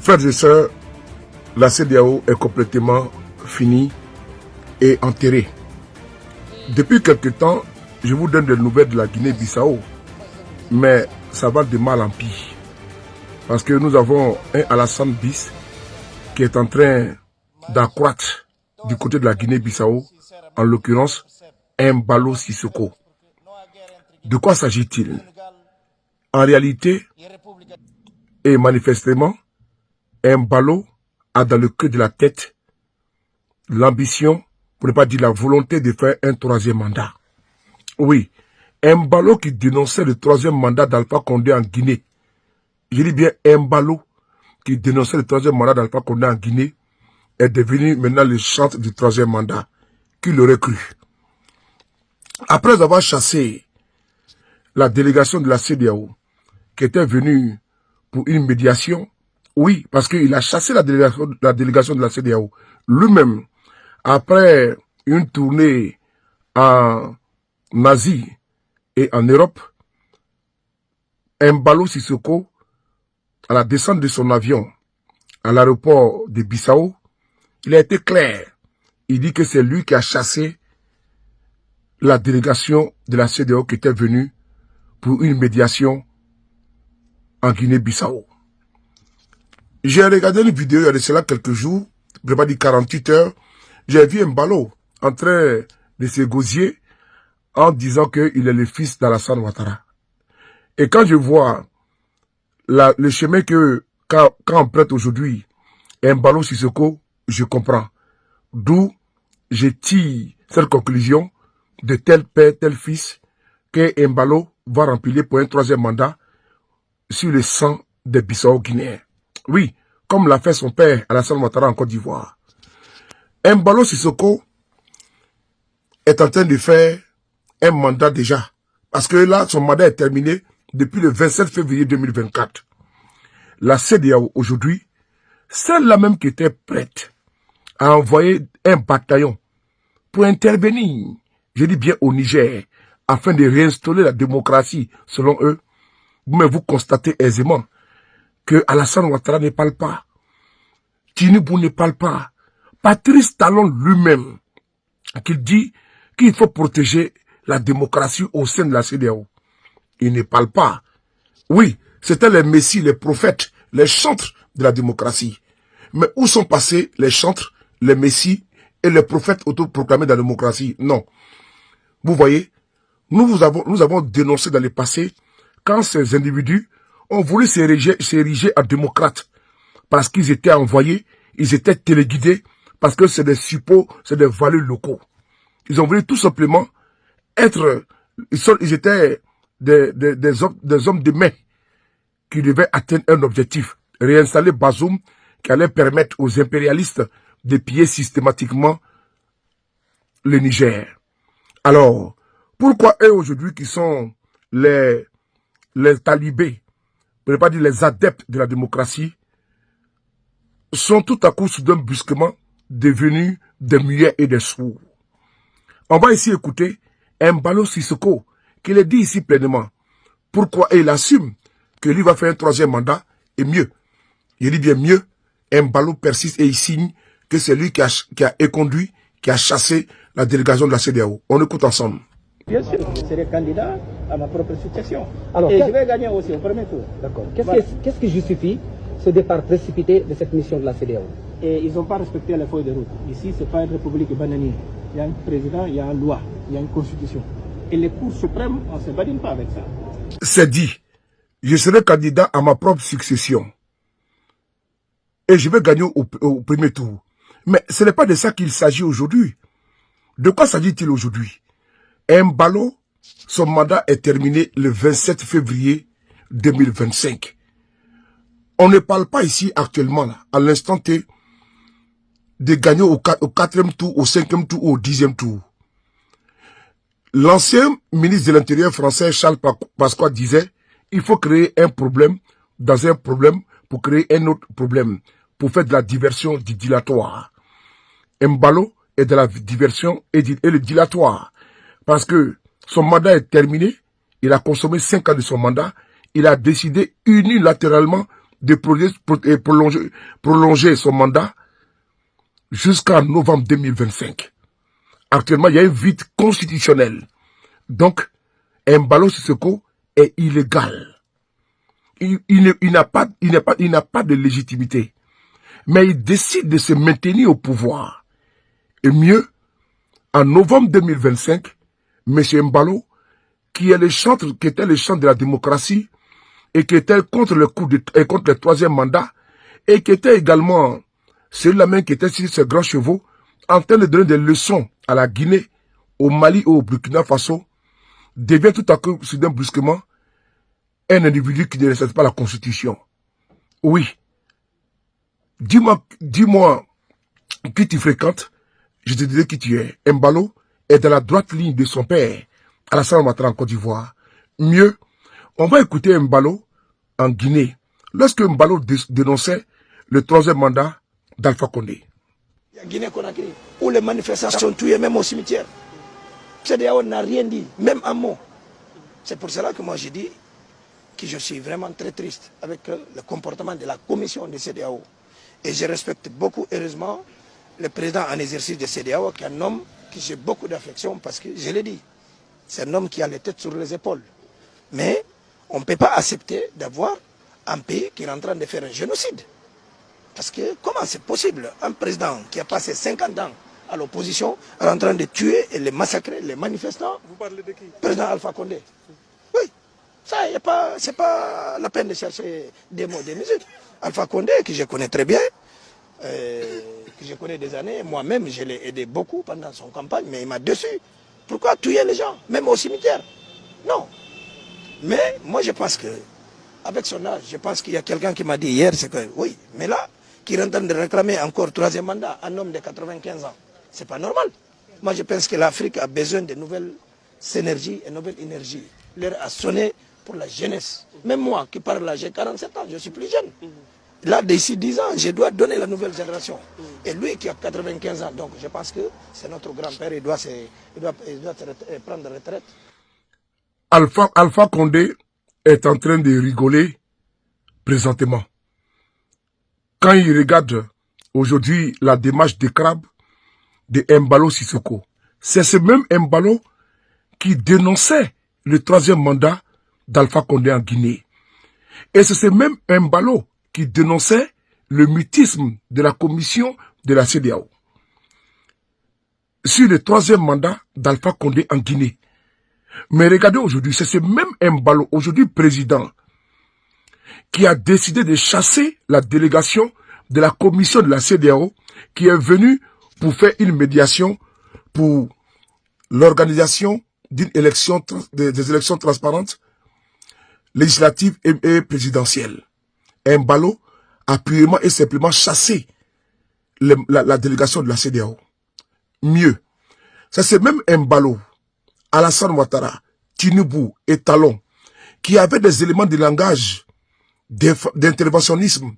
Frères et sœurs, la CEDEAO est complètement finie et enterrée. Depuis quelque temps, je vous donne des nouvelles de la Guinée-Bissau, mais ça va de mal en pire. Parce que nous avons un Alassane bis qui est en train d'accroître du côté de la Guinée-Bissau, en l'occurrence Embalo Sissoko. De quoi s'agit-il? En réalité, et manifestement, Embalo a dans le cœur de la tête l'ambition, pour ne pas dire la volonté de faire un troisième mandat. Oui, Embalo qui dénonçait le troisième mandat d'Alpha Condé en Guinée. Je dis bien Embalo qui dénonçait le troisième mandat d'Alpha Condé en Guinée est devenu maintenant le chantre du troisième mandat. Qui l'aurait cru? Après avoir chassé la délégation de la CEDEAO qui était venue pour une médiation, oui, parce qu'il a chassé la délégation de la CEDEAO lui-même après une tournée en Asie et en Europe. Embalo Sissoko, à la descente de son avion à l'aéroport de Bissau, il a été clair. Il dit que c'est lui qui a chassé la délégation de la CEDEAO qui était venue pour une médiation en Guinée-Bissau. J'ai regardé une vidéo il y a de cela quelques jours, je ne vais pas dire 48 heures, j'ai vu Embalo en train de se gosier en disant qu'il est le fils d'Alassane Ouattara. Et quand je vois le chemin quand on prête aujourd'hui Embalo Sissoko, je comprends. D'où je tire cette conclusion de tel père, tel fils, que Embalo va remplir pour un troisième mandat sur le sang des Bissau-Guinéens. Oui, comme l'a fait son père Alassane Ouattara en Côte d'Ivoire. Embalo Sissoko est en train de faire un mandat déjà. Parce que là, son mandat est terminé depuis le 27 février 2024. La CEDEAO aujourd'hui, celle-là même qui était prête à envoyer un bataillon pour intervenir, je dis bien au Niger, afin de réinstaller la démocratie selon eux. Mais vous constatez aisément que Alassane Ouattara ne parle pas. Tinubu ne parle pas. Patrice Talon lui-même, qui dit qu'il faut protéger la démocratie au sein de la CEDEAO. Il ne parle pas. Oui, c'était les messies, les prophètes, les chantres de la démocratie. Mais où sont passés les chantres, les messies et les prophètes autoproclamés de la démocratie? Non. Vous voyez, nous avons dénoncé dans le passé quand ces individus ont voulu s'ériger en démocrates parce qu'ils étaient envoyés, ils étaient téléguidés, parce que c'est des suppôts, c'est des valeurs locaux. Ils ont voulu tout simplement être, ils étaient des hommes de main qui devaient atteindre un objectif, réinstaller Bazoum qui allait permettre aux impérialistes de piller systématiquement le Niger. Alors, pourquoi eux aujourd'hui qui sont les talibés, pour ne pas dire les adeptes de la démocratie, sont tout à coup soudain brusquement devenus des muets et des sourds? On va ici écouter Embalo Sissoko, qui le dit ici pleinement. Pourquoi il assume que lui va faire un troisième mandat, et mieux. Il dit bien mieux, Embalo persiste et il signe que c'est lui qui a éconduit, qui a chassé la délégation de la CEDEAO. On écoute ensemble. Bien sûr, je serai candidat à ma propre succession. Alors, et je vais gagner aussi au premier tour. D'accord. Qu'est-ce qui justifie ce départ précipité de cette mission de la CEDEAO? Et ils n'ont pas respecté les feuilles de route. Ici, ce n'est pas une république bananière. Il y a un président, il y a une loi, il y a une constitution. Et les cours suprêmes, on ne se badine pas avec ça. C'est dit, je serai candidat à ma propre succession. Et je vais gagner au premier tour. Mais ce n'est pas de ça qu'il s'agit aujourd'hui. De quoi s'agit-il aujourd'hui? Embalo, son mandat est terminé le 27 février 2025. On ne parle pas ici actuellement, là, à l'instant T, de gagner au 4e tour, au 5e tour ou au 10e tour. L'ancien ministre de l'Intérieur français, Charles Pasqua, disait il faut créer un problème dans un problème pour créer un autre problème, pour faire de la diversion du dilatoire. Embalo est de la diversion et le dilatoire. Parce que son mandat est terminé, il a consommé 5 ans de son mandat, il a décidé unilatéralement de prolonger son mandat jusqu'en novembre 2025. Actuellement, il y a un vide constitutionnel. Donc, Embalo Sissoko est illégal. Il n'a pas de légitimité. Mais il décide de se maintenir au pouvoir. Et mieux, en novembre 2025, M. Embalo, qui était le chantre de la démocratie, et qui était contre le troisième mandat, et qui était également celui-là qui était sur ses grands chevaux, en train de donner des leçons à la Guinée, au Mali et au Burkina Faso, devient tout à coup, soudain, brusquement, un individu qui ne respecte pas la Constitution. Oui. Dis-moi qui tu fréquentes, je te dirai qui tu es. Embalo est dans la droite ligne de son père, Alassane Ouattara en Côte d'Ivoire. Mieux, on va écouter Embalo en Guinée, lorsque Embalo dénonçait le troisième mandat d'Alpha Condé. Il y a Guinée-Conakry, où les manifestations tuées même au cimetière. CEDEAO n'a rien dit, même un mot. C'est pour cela que moi j'ai dit que je suis vraiment très triste avec le comportement de la commission de CEDEAO. Et je respecte beaucoup, heureusement, le président en exercice de CEDEAO, qui est un homme que j'ai beaucoup d'affection parce que, je l'ai dit, c'est un homme qui a les têtes sur les épaules. Mais on ne peut pas accepter d'avoir un pays qui est en train de faire un génocide. Parce que comment c'est possible, un président qui a passé 50 ans à l'opposition est en train de tuer et de massacrer les manifestants? Vous parlez de qui? Président Alpha Condé. Oui, ça, c'est pas la peine de chercher des mots, des musiques. Alpha Condé, que je connais très bien, que je connais des années, moi-même, je l'ai aidé beaucoup pendant son campagne, mais il m'a déçu. Pourquoi tuer les gens, même au cimetière? Non. Mais moi, je pense que, avec son âge, je pense qu'il y a quelqu'un qui m'a dit hier, c'est que, oui, mais là, qui est en train de réclamer encore troisième mandat, un homme de 95 ans, c'est pas normal. Moi, je pense que l'Afrique a besoin de nouvelles synergies et nouvelles énergies. L'heure a sonné pour la jeunesse. Même moi, qui parle là, j'ai 47 ans, je suis plus jeune. Là, d'ici 10 ans, je dois donner la nouvelle génération. Et lui qui a 95 ans, donc je pense que c'est notre grand-père, il doit prendre retraite. Alpha Condé est en train de rigoler présentement. Quand il regarde aujourd'hui la démarche de crabe de Embalo Sissoko, c'est ce même Embalo qui dénonçait le troisième mandat d'Alpha Condé en Guinée. Et c'est ce même Embalo qui dénonçait le mutisme de la commission de la CEDEAO sur le troisième mandat d'Alpha Condé en Guinée. Mais regardez aujourd'hui, c'est ce même Embalo, aujourd'hui président, qui a décidé de chasser la délégation de la commission de la CEDEAO qui est venue pour faire une médiation pour l'organisation des élections transparentes, législatives et présidentielles. Embalo a purement et simplement chassé la délégation de la CEDEAO. Mieux, c'est ce même Embalo, Alassane Ouattara, Tinubu et Talon, qui avaient des éléments de langage d'interventionnisme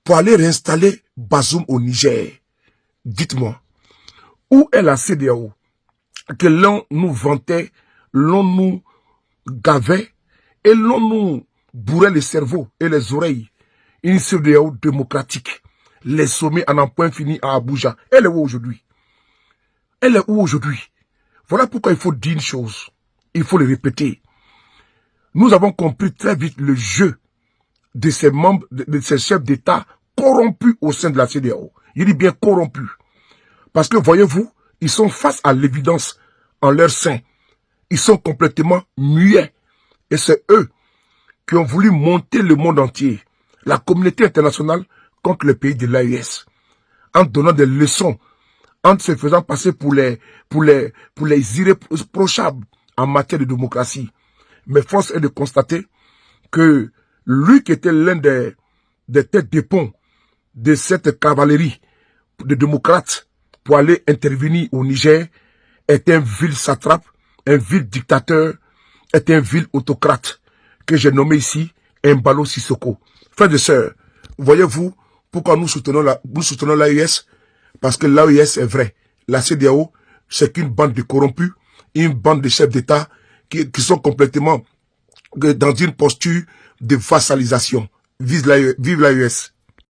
pour aller réinstaller Bazoum au Niger. Dites-moi, où est la CEDEAO que l'on nous vantait, l'on nous gavait et l'on nous bourrait les cerveaux et les oreilles? Une CEDEAO démocratique, les sommets en un point fini à Abuja. Elle est où aujourd'hui? Elle est où aujourd'hui? Voilà pourquoi il faut dire une chose. Il faut le répéter. Nous avons compris très vite le jeu de ces membres, de ces chefs d'État corrompus au sein de la CEDEAO. Il dit bien corrompus. Parce que, voyez-vous, ils sont face à l'évidence en leur sein. Ils sont complètement muets. Et c'est eux qui ont voulu monter le monde entier, la communauté internationale, contre le pays de l'AES, en donnant des leçons, en se faisant passer pour les irréprochables en matière de démocratie. Mais force est de constater que lui qui était l'un des têtes de pont de cette cavalerie de démocrates pour aller intervenir au Niger est un vil satrape, un vil dictateur, est un vil autocrate que j'ai nommé ici Embalo Sissoko. Frères et sœurs, voyez-vous pourquoi nous soutenons l'AES? Parce que l'AES est vrai. La CEDEAO, c'est qu'une bande de corrompus, une bande de chefs d'État qui sont complètement dans une posture de vassalisation. vive la US.